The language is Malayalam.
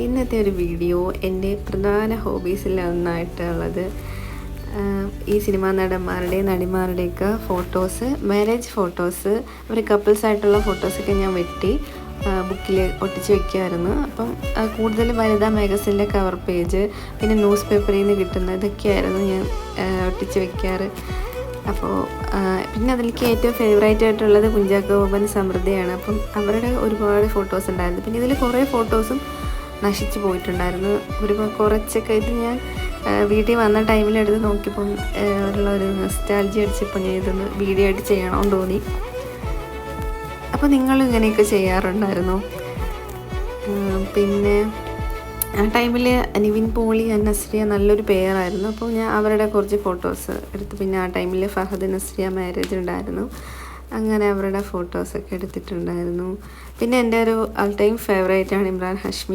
ഇന്നത്തെ ഒരു വീഡിയോ എൻ്റെ പ്രധാന ഹോബീസിലൊന്നായിട്ടുള്ളത് ഈ സിനിമാ നടന്മാരുടെയും നടിമാരുടെയൊക്കെ ഫോട്ടോസ്, മാരേജ് ഫോട്ടോസ്, അവർ കപ്പിൾസായിട്ടുള്ള ഫോട്ടോസൊക്കെ ഞാൻ വെട്ടി ബുക്കിൽ ഒട്ടിച്ച് വയ്ക്കുമായിരുന്നു. അപ്പം കൂടുതൽ വനിതാ മാഗസിൻ്റെ കവർ പേജ്, പിന്നെ ന്യൂസ് പേപ്പറിൽ നിന്ന് കിട്ടുന്ന ഇതൊക്കെയായിരുന്നു ഞാൻ ഒട്ടിച്ച് വയ്ക്കാറ്. അപ്പോൾ പിന്നെ അതിലേക്ക് ഏറ്റവും ഫേവറേറ്റ് ആയിട്ടുള്ളത് കുഞ്ചാക്കോ ബോബൻ, സമൃദ്ധിയാണ്. അപ്പം അവരുടെ ഒരുപാട് ഫോട്ടോസ് ഉണ്ടായിരുന്നു. പിന്നെ ഇതിൽ കുറേ ഫോട്ടോസും നശിച്ചു പോയിട്ടുണ്ടായിരുന്നു. കുറച്ചൊക്കെ ഇത് ഞാൻ വീട്ടിൽ വന്ന ടൈമിൽ എടുത്ത് നോക്കിയപ്പം ഉള്ള ഒരു നൊസ്റ്റാൾജി അടിച്ചപ്പോൾ ഞാൻ ഇതൊന്ന് വീഡിയോ ആയിട്ട് ചെയ്യണമെന്ന് തോന്നി. അപ്പോൾ നിങ്ങൾ ഇങ്ങനെയൊക്കെ ചെയ്യാറുണ്ടായിരുന്നു? പിന്നെ ആ ടൈമിൽ നിവിൻ പോളി, നസ്രിയ നല്ലൊരു പെയറായിരുന്നു. അപ്പോൾ ഞാൻ അവരുടെ കുറച്ച് ഫോട്ടോസ് എടുത്ത്, പിന്നെ ആ ടൈമിൽ ഫഹദ് നസ്രിയ മാരേജ് ഉണ്ടായിരുന്നു, അങ്ങനെ അവരുടെ ഫോട്ടോസൊക്കെ എടുത്തിട്ടുണ്ടായിരുന്നു. പിന്നെ എൻ്റെ ഒരു ഓൾ ടൈം ഫേവറേറ്റാണ് ഇമ്രാൻ ഹാഷ്മി.